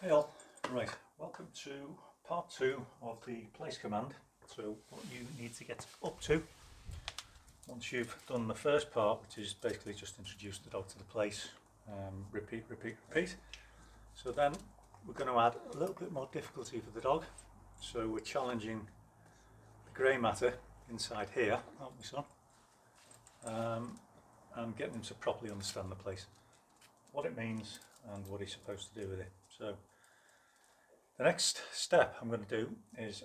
Hey all, right, welcome to part 2 of the place command. So what you need to get up to once you've done the first part, which is basically just introduce the dog to the place, repeat. So then we're going to add a little bit more difficulty for the dog. So we're challenging the grey matter inside here, aren't we, son? And getting him to properly understand the place, what it means and what he's supposed to do with it. So the next step I'm going to do is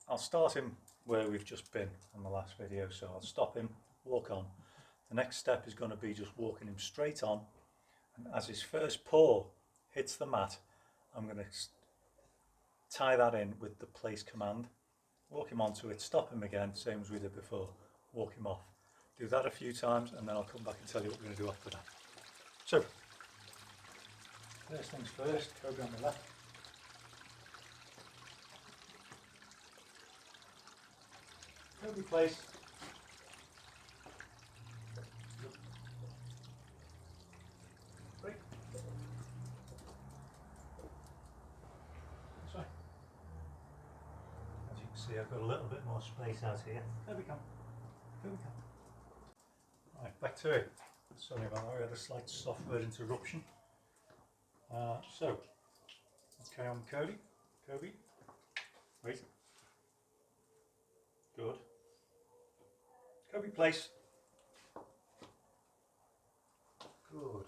I'll start him where we've just been on the last video. So I'll stop him, walk on. The next step is going to be just walking him straight on, and as his first paw hits the mat, I'm going to tie that in with the place command, walk him onto it, stop him again, same as we did before, walk him off. Do that a few times and then I'll come back and tell you what we're going to do after that. So, first things first, Kobe on the left. Kobe place. Break. This way. As you can see, I've got a little bit more space out here. There we go. Right, back to it. Sorry about that, we had a slight software interruption. So, let's carry on with Cody. Kobe. Wait. Good. Kobe place. Good.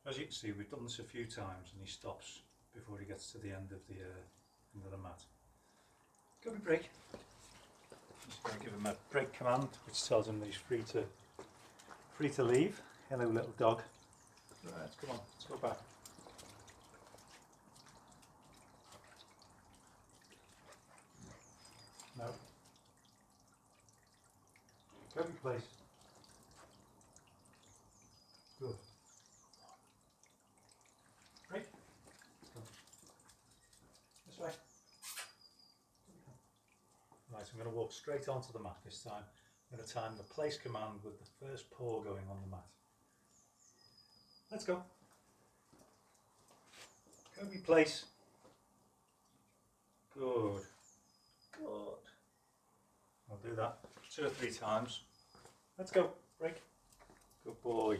As you can see, we've done this a few times and he stops before he gets to the end of the mat. Kobe break. Just going to give him a break command, which tells him that he's free to leave. Hello, little dog. Right, come on, let's go back. No. Kobe place. Good. Break. This way. Right, so I'm going to walk straight onto the mat this time. I'm going to time the place command with the first paw going on the mat. Let's go. Kobe place. Good. I'll do that 2 or 3 times. Let's go. Break. Good boy.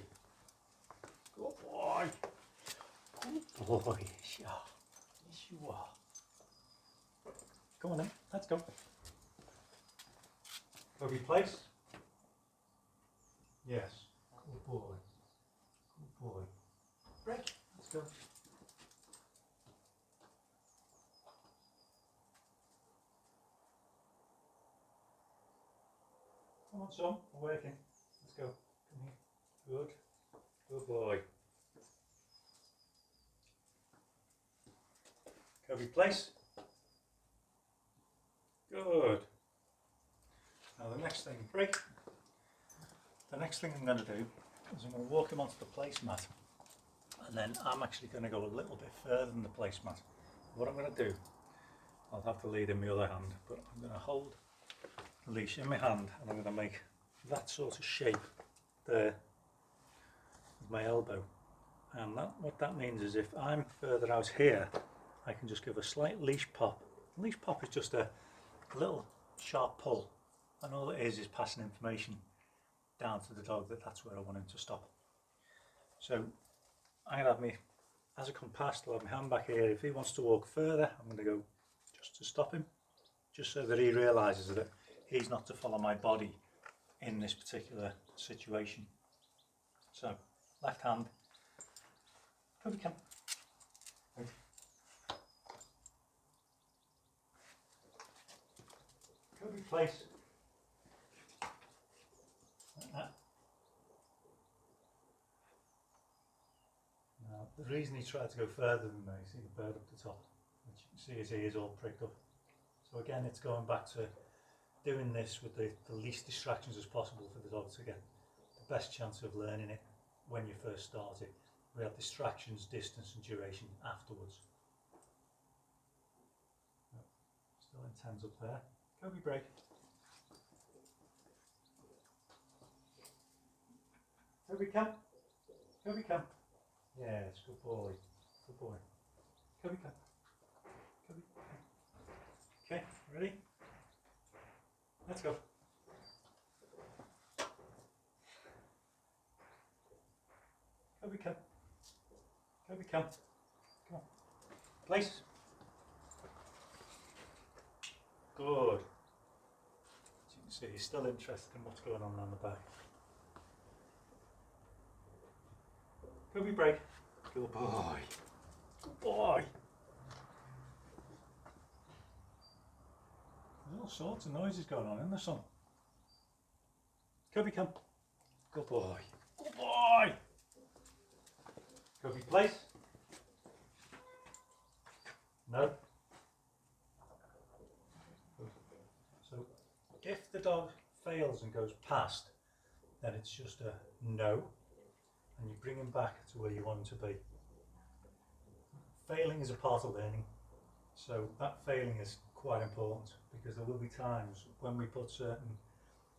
Good boy. Good boy. Yes, you are. Come on then. Let's go. Kobe place. Yes. Good boy. Good boy. Break. Let's go. Come on, son. We're working. Let's go. Come here. Good. Good boy. Kobe place. Good. Now the next thing, break. The next thing I'm going to do is I'm going to walk him onto the placemat, and then I'm actually going to go a little bit further than the placemat. What I'm going to do, I'll have the lead in my other hand, but I'm going to hold the leash in my hand and I'm going to make that sort of shape there with my elbow. And what that means is if I'm further out here, I can just give a slight leash pop. A leash pop is just a little sharp pull, and all it is passing information down to the dog that that's where I want him to stop. So I'm going to have me, as I come past, I'll have my hand back here. If he wants to walk further, I'm going to go just to stop him, just so that he realises that he's not to follow my body in this particular situation. So left hand, Kobe come. Kobe place. Like that. Now, the reason he tried to go further than me, see the bird up the top, which you can see his ears all pricked up. So again, it's going back to doing this with the least distractions as possible for the dog to get the best chance of learning it when you first start it. We have distractions, distance and duration afterwards. Still intense up there. Kobe break. Kobe come. Kobe come. Yes, good boy. Good boy. Kobe, come. Kobe, come. Okay, ready? Let's go. Kobe, come. Kobe, come. Come on. Place. Good. As you can see, he's still interested in what's going on around the back. Kobe, break. Good boy. Good boy. There's all sorts of noises going on in the sun. Kobe, come. Good boy. Good boy. Kobe, place. No. So if the dog fails and goes past, then it's just a no, and you bring him back to where you want him to be. Failing is a part of learning, so that failing is quite important, because there will be times when we put certain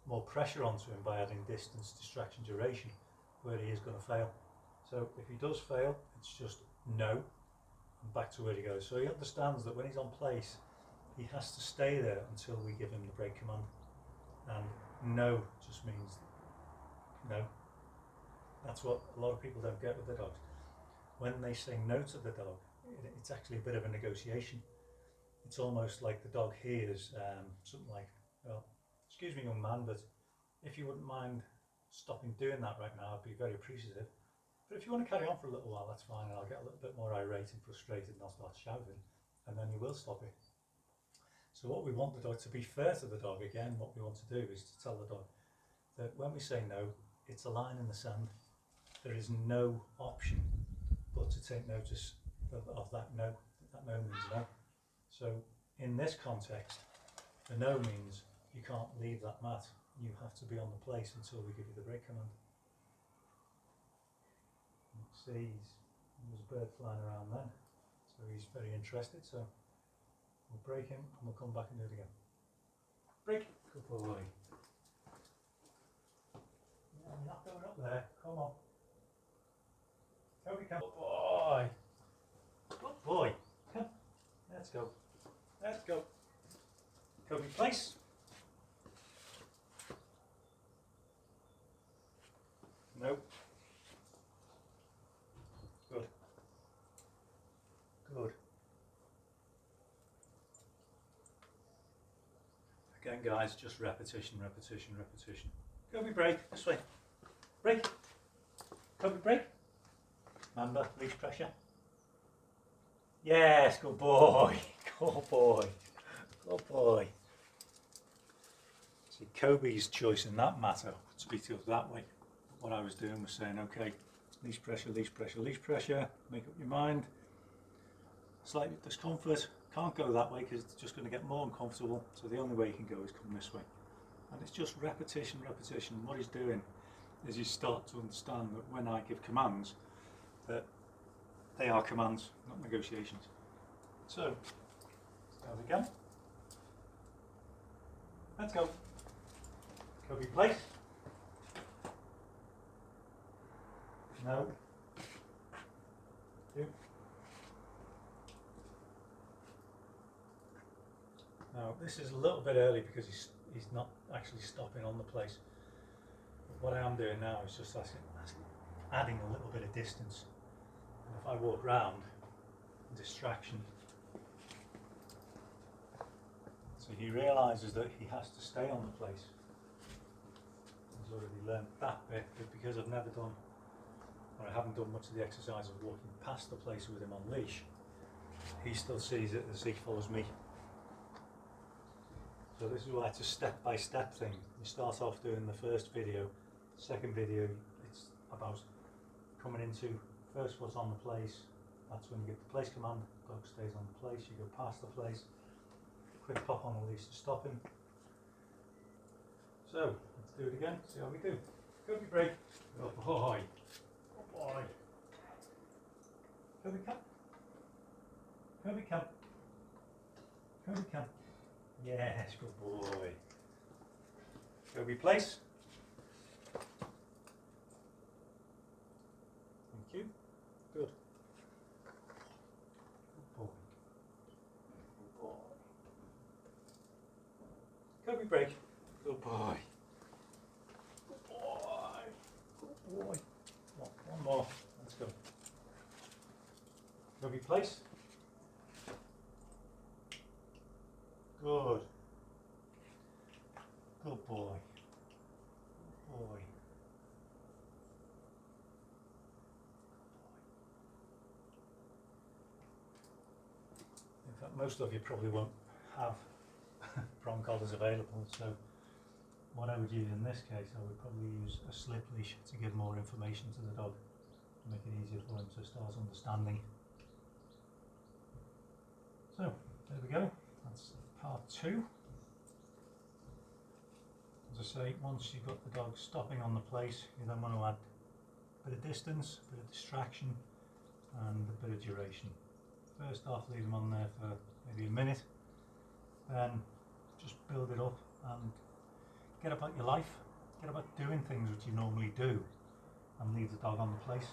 more pressure onto him by adding distance, distraction, duration, where he is going to fail. So if he does fail, it's just no, and back to where he goes. So he understands that when he's on place, he has to stay there until we give him the break command. And no just means no. That's what a lot of people don't get with their dogs. When they say no to the dog, it's actually a bit of a negotiation. It's almost like the dog hears something like, well, excuse me, young man, but if you wouldn't mind stopping doing that right now, I'd be very appreciative. But if you want to carry on for a little while, that's fine, and I'll get a little bit more irate and frustrated and I'll start shouting, and then you will stop it. So what we want the dog, to be fair to the dog, again, what we want to do is to tell the dog that when we say no, it's a line in the sand. There is no option but to take notice of that no. That no means no. So in this context, the no means you can't leave that mat. You have to be on the place until we give you the break command. See, there's a bird flying around then, so he's very interested. So we'll break him and we'll come back and do it again. Break. Good boy. Yeah, you're not going up there. Come on. Kobe, come. Good boy. Good boy. Come. Let's go. Let's go. Kobe, place. Nope. Good. Good. Again, guys, just repetition, repetition, repetition. Kobe, break. This way. Break. Kobe, break. Remember, leash pressure. Yes, good boy. Good boy. Good boy. See, Kobe's choice in that matter would speak to us that way. What I was doing was saying, okay, leash pressure, leash pressure, leash pressure. Make up your mind. Slight discomfort. Can't go that way because it's just going to get more uncomfortable. So the only way you can go is come this way. And it's just repetition, repetition. What he's doing is you start to understand that when I give commands, that they are commands, not negotiations. So, start again. Let's go. Kobe, place. No. Do. Now, this is a little bit early because he's not actually stopping on the place. But what I am doing now is just adding a little bit of distance. And if I walk round, distraction. So he realises that he has to stay on the place. He's already learned that bit, but because I've never done, or I haven't done much of the exercise of walking past the place with him on leash, he still sees it as he follows me. So this is why it's a step-by-step thing. You start off doing the first video, second video, it's about coming into first foot on the place. That's when you give the place command, dog stays on the place, you go past the place, quick pop on the leash to stop him. So, let's do it again, see how we do. Kobe, break. Good boy. Good boy. Kobe, come. Kobe, come. Kobe, come. Yes, good boy. Kobe, place. Thank you. Good. Good boy. Good boy. Kobe break. Good boy. Good boy. Good boy. Come on, one more. Let's go. Kobe place. Good. Good boy. Good boy. In fact, most of you probably won't have prong collars available, so what I would use in this case, I would probably use a slip leash to give more information to the dog, to make it easier for him to start understanding. So, there we go, that's part 2. As I say, once you've got the dog stopping on the place, you then want to add a bit of distance, a bit of distraction and a bit of duration. First off, leave them on there for maybe a minute, then just build it up and get about your life, get about doing things which you normally do, and leave the dog on the place.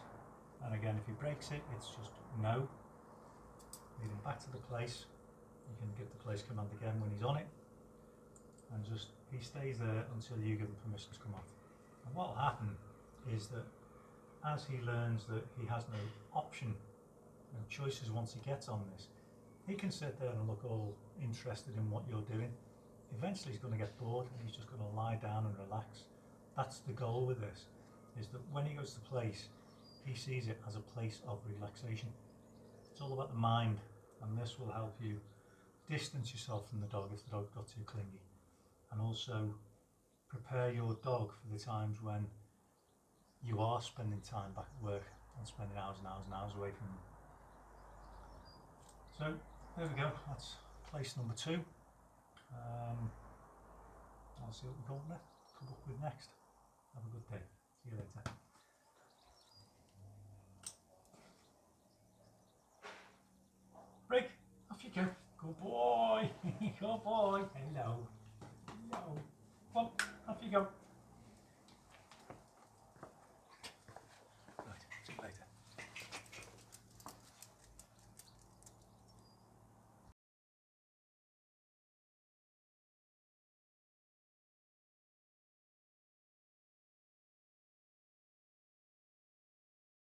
And again, if he breaks it, it's just no. Lead him back to the place. You can give the place command again when he's on it, and just he stays there until you give him permission to come off. And what will happen is that as he learns that he has no option, no choices once he gets on this, he can sit there and look all interested in what you're doing. Eventually he's going to get bored and he's just going to lie down and relax. That's the goal with this, is that when he goes to place, he sees it as a place of relaxation. It's all about the mind, and this will help you distance yourself from the dog if the dog got too clingy, and also prepare your dog for the times when you are spending time back at work and spending hours and hours and hours away from them. So there we go, that's place number 2. I'll see what we come up with next. Have a good day. See you later. Break. Off you go. Good boy. Good boy. Hello. Hello. Come on. Off you go.